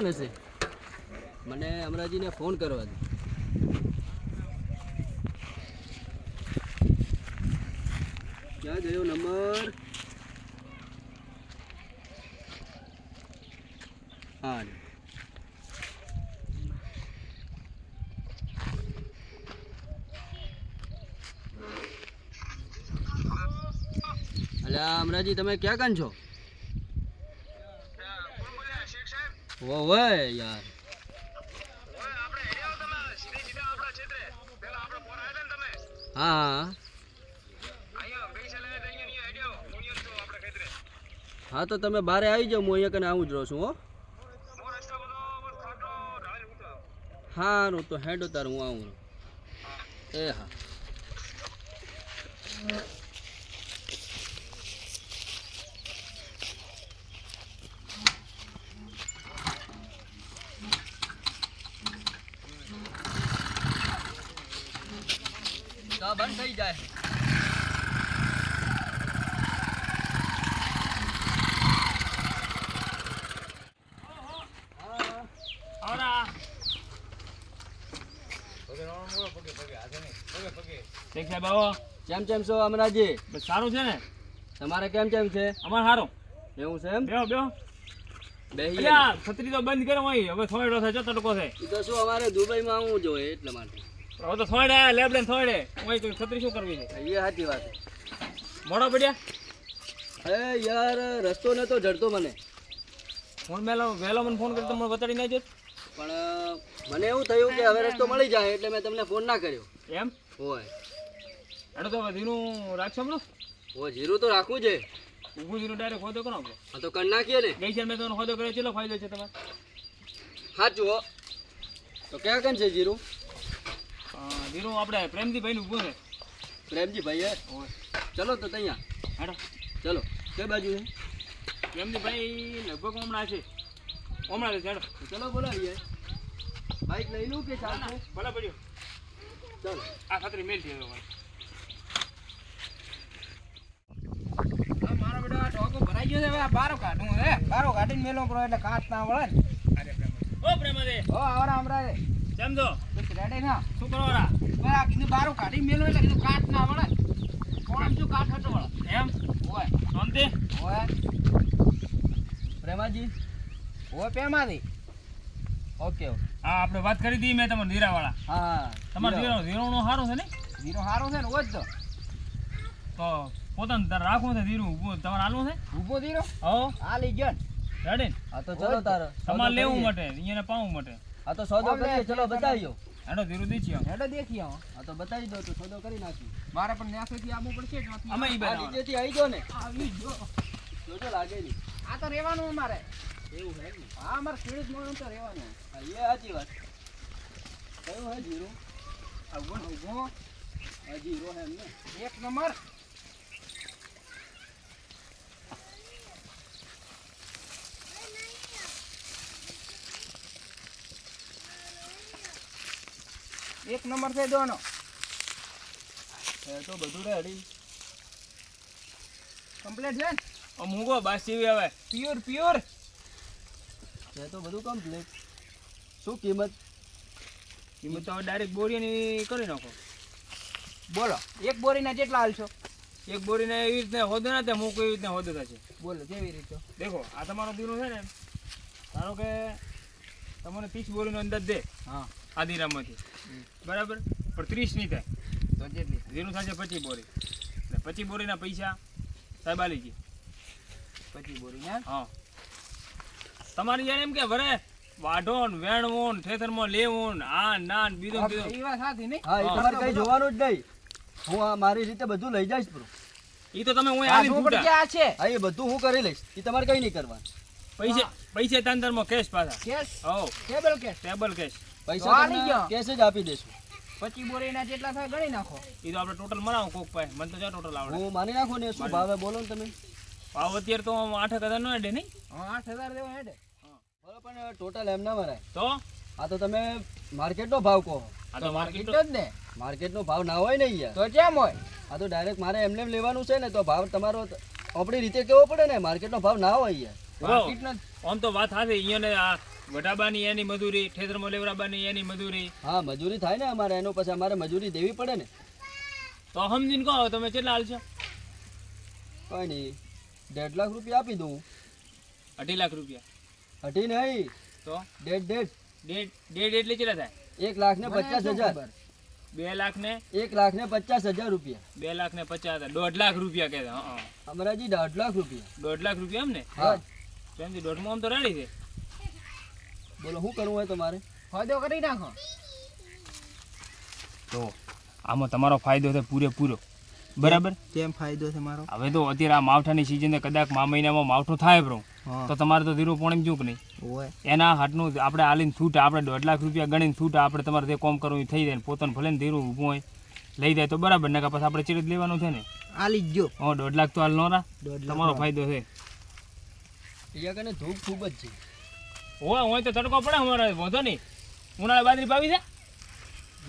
Tension હશે. મને અમરાજીને phone કરવા દે. ક્યાં ગયો નંબર? હા અલ્યા અમરાજી તમે ક્યાં કાન છો? ઓવે યાર હા હા તો તમે બારે આવી જાઓ. હું અહીંયા કને આવું જ રહું છું. હો હારું તો હેડો તાર હું આવું. એ હા બંધ થઈ જાય. કેમ કેમ છો અમરાજી? સારું છે ને? તમારે કેમ કેમ છે? અમારે સારું. એવું છે એમ? બેહો બેહો. બેહી છત્રી તો બંધ કરો હોય હવે થોડો થાય જતો ટકો છે. એ તો શું અમારે દુબઈમાં આવવું જોઈએ એટલા માટે. હવે તો થોડે લેબ લઈને થોડે હોય તો છત્રી શું કરવી છે? એ સાચી વાત છે. મોડો પડ્યા? અરે યાર રસ્તો નતો જડતો મને. ફોન વહેલો મને ફોન કરી તો મને બતાડી નાખજો. પણ મને એવું થયું કે હવે રસ્તો મળી જાય એટલે મેં તમને ફોન ના કર્યો. એમ હોય એનો તો ધીરું રાખશો હમણાં? ઓ જીરું તો રાખવું છે. ઊભું ધીરું ડાયરેક્ટ હોદો કરો આપણે. હા તો કરી નાખીએ ને. ગઈ છે મેં તમને હોદો કર્યો ચેલો ફાયદો છે તમારે? સાચું હો. તો ક્યાં કન છે જીરું? ધીરું આપણે પ્રેમજી ભાઈ નું ઊભું છે. પ્રેમજી ભાઈ હે? ચલો તો ત્યાં હેડો ચલો. કઈ બાજુ છે? પ્રેમજી ભાઈ લગભગ હમણાં છે. હમણાં છે હેડો. ચલો બોલાવીએ. બાઈક લઈ લઉં કે ચાલશે? ભલે પડ્યો. ચાલો આ ખાતરી મેલ થઈ ગયો. મારો બેટો આ ઢોકો ભરાઈ ગયો છે. હવે આ બારો કાઢું હે. બારો કાઢીને મેલો કરો એટલે કાચ ના વળે ને. ઓ પ્રેમજી ઓ આવરા હમરા રે કેમ છો? બસ રેડી ના શું કરો રા? બસ આ કીધું બારો કાઢીને મેલો એટલે કીધું કાચ ના વળે. કોણ શું કાચ હટો વળે એમ ઓય શાંતિ? ઓય પ્રેમાજી ઓય પેમાથી ઓકે. હા આપણે વાત કરી હતી મેં તમારા ધીરાવાળા. હા તમારે ધીરોનું સારું છે ને? હીરો સારો છે ને ઓય જ તો પોતાનું તારે રાખવું છે ધીરું ઊભું તમારે હાલવું છે? ઊભો ધીરો હો આ લઈ ગયો રેડી ને? હા તો ચલો તારે તમારે લેવું માટે અહીંયા પાવું માટે. હા તો સોદો કરીએ. ચલો બતાવીઓ. હેડો ધીરું દીધી હેડો દેખી આવો હા તો બતાવી દો તો સોદો કરી નાખી. મારે પણ ન્યાસેથી આવવું પડશે ત્યાંથી. અમે ઈ આ બનાવવાના. નીચેથી આવી જાઓ ને. આવી જો જોજો લાગે નહીં. આ તો રહેવાનું અમારે. એવું હે ને? હા અમારે ખેડૂત માણસ તો રહેવાનું. હા એ સાચી વાત. કયું હે જીરું? આ ઊભો ને ઊભો હા જીરો હે એમ ને? એક નંબર. એક નંબર છે દોનો. એ તો બધું રેડી. કમ્પ્લીટ છે ને? મૂકો બસ સીવી હવે. Pure pure. એ તો બધું કમ્પ્લીટ. શું કિંમત? કિંમત તો હવે ડાયરેક્ટ બોરીની કરી નાખો. બોલો એક બોરીના જેટલા હાલશો? એક બોરીને એવી રીતના હોદો ના થાય મૂકો એવી રીતના હોદો થશે. બોલો જેવી રીતે. દેખો આ તમારો ધીરું છે ને ધારો કે તમને 30 બોરીનો અંદાજ દે હા આ ધીરામાંથી બરાબર પણ 30 નહીં થાય તો જેટલી ધીરું થશે 25 બોરી એટલે 25 બોરીના પૈસા સાહેબ આલી ગઈ 25 બોરીના. હા તમારી યાર એમ કે ભરે વાઢોન વેણવોન થેતરમાં લેવોન આ નાન બીજો બીજો એ વાત સાચી નહીં. હા એ તમારે કઈ જોવાનું જ નહીં. હું આ મારી રીતે બધું લઈ જઈશ બ્રો. ઈ તો તમે હું આ આલી ઝૂંપડી છૂટા ક્યાં છે? હા એ બધું હું કરી લઈશ. એ તમારે કઈ નહીં કરવાનું. પૈસે તાંદરમાં કેશ પાછા કેસ હો ટેબલ કેસ. ટેબલ કેશ પૈસા તો આલી તમને ગયો. કેશ જ આપી દેશું. 25 બોરીના જેટલા થાય ગણી નાખો. ઈ તો આપણે ટોટલ મરાવો કોક પાય મને તો જા ટોટલ આવડે હું માની નાખું ને શું ભાવે બોલો ને તમે. ભાવ અત્યારે તો 8,000 નો હેડે નહીં હા 8000 દેવા હેડે. બરોબર પણ ટોટલ એમ ના મરાય. તો આ તો તમે માર્કેટનો ભાવ કહો. આ તો માર્કેટ એટલો જ ને. માર્કેટનો ભાવ ના હોય ને યાર. તો કેમ હોય? આ તો ડાયરેક્ટ મારે એમને એમ લેવાનું છે ને તો ભાવ તમારો આપણી રીતે કેવો પડે ને. માર્કેટનો ભાવ ના હોય યાર. માર્કેટનો જ. આમ તો વાત સાચી અહીંયા આ વટાબાની એની મજૂરી, ઠેતરમાં લેવરાબાની એની મજૂરી. હા મજૂરી થાય ને અમારે, એનો પછી અમારે મજૂરી દેવી પડે ને. તો સમજીને કહો તમે કેટલા હાલશો? કોઈ નહીં, 1.5 લાખ રૂપિયા આપી દઉં. 2.5 લાખ રૂપિયા. 2.5 નહીં, તો 1.5. ડેઢ એટલે કેટલા થાય? 1,50,000. 2 લાખ ને 1,50,000 રૂપિયા. 2 લાખ ને 50,000. 1.5 લાખ રૂપિયા કે અમરાજી 1.5 લાખ રૂપિયા. 1.5 લાખ રૂપિયા એમ ને? હા કેમથી 1.5 આમ તો રેડી છે. બોલો શું કરવું હોય તમારે? ફાયદો કરી નાખો. તો આમાં તમારો ફાયદો છે પૂરેપૂરો, બરાબર? કેમ ફાયદો છે મારો? હવે તો અત્યારે આ માવઠાની સિઝન કદાચ મહિનામાં માવઠું થાય બ્રો, તો તમારે તો 0 પોણી ચૂક નહીં. ઓય એના હાથનું આપણે આલીને છૂટ, આપણે 1.5 લાખ રૂપિયા ગણીને છૂટ, આપણે તમારે જે કોમ કરવું એ થઈ જાય ને પોતાનું ભલે ને ધીરું ઊભું હોય લઈ જાય તો બરાબર, ને પછી આપણે ચીડ લેવાનું છે ને. આલી જ જો. 1.5 લાખ તો હાલ નો રા, તમારો ફાયદો છે. અહીંયા કને ધૂપ ખૂબ જ છે. હોય તો તડકો પડે અમારે, વાંધો નહીં. ઉનાળે બાજરી પાવી છે?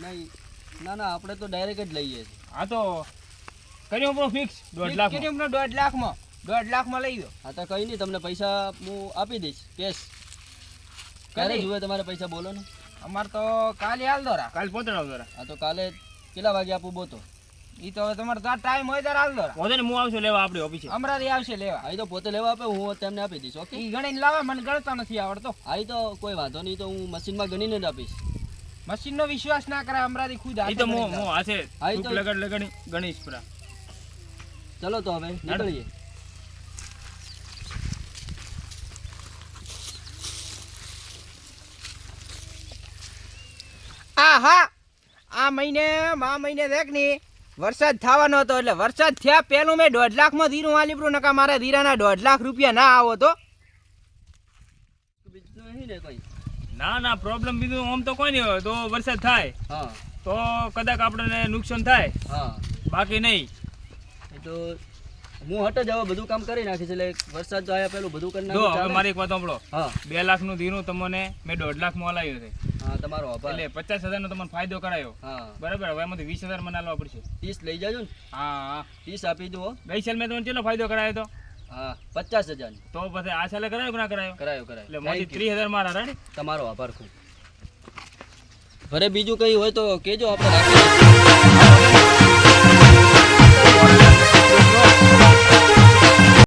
નહીં, ના ના, આપણે તો ડાયરેક્ટ જ લઈએ છીએ. હા તો કર્યો આપણો ફિક્સ 1.5 લાખ. 1.5 લાખમાં 1.5 લાખમાં લઈ ગયો. હા તો કંઈ નહીં, તમને પૈસા હું આપી દઈશ કેશ. ક્યારે જોઈએ તમારે પૈસા બોલો ને? અમાર તો કાલે હાલ દોરા. કાલ પહોંચાડો જરા. હા તો કાલે કેટલા વાગે આપું બોતો? ઈ તો હવે તમારે તાર ટાઈમ હોય ત્યારે હાલ દોરા. વાંધો નહીં, હું આવશું લેવા આપણી ઓફિસે. અમરાથી આવશે લેવા. હા એ તો પોતે લેવા આપે, હું તેમને આપી દઈશ. ઓકે, ઈ ગણીને લાવે, મને ગણતા નથી આવડતો. હા એ તો કોઈ વાંધો નહીં, તો હું મશીનમાં ગણીને જ આપીશ. મશીનનો વિશ્વાસ ના કરાય, અમરાથી ખુદ એ તો હું હાથે હા, ઈ તો- લગડી ગણીશ પૂરા. ચલો તો હવે નીકળીએ. હા આ મહિને દેખ ની વરસાદ થવાનો હતો, એટલે વરસાદ થયા પેલું મેં 1.5 લાખમાં ધીરું આલી પ્રું, નકા મારા ધીરાના 1.5 લાખ રૂપિયા ના આવો તો. બીજું નહીં ને કંઈ? ના પ્રોબ્લેમ બીજું આમ તો કોઈ નહીં હોય. તો વરસાદ થાય હા તો કદાચ આપણને નુકસાન થાય, હા, બાકી નહીં. એ તો હું હટ જ હવે બધું કામ કરી નાખીશ, એટલે વરસાદ તો આવ્યા પેલું બધું કરી જો હવે નાખીશ. મારી એક વાત સાંભળો, હા 2 લાખનું ધીરું તમને મેં 1.5 લાખમાં હલાવ્યું છે, હા, તમારો આભાર. એટલે 50,000 નો તમને ફાયદો કરાયો, હા, બરાબર? હવે એમાંથી 20,000 મને આલવા પડશે. 30 લઈ જાજો ને. હા 30 આપી દો. ગઈ સાલ મેં તમને કેટલો ફાયદો કરાયો તો? હા 50,000. તો પછી આ સાલે કરાયો કે ના કરાયો? કરાયો એટલે કરાયો. માંથી Thank you. 30,000 મારા રેડી. તમારો આભાર ખૂબ. ભલે બીજું કઈ હોય તો કેજો, આપણે રાખીએ.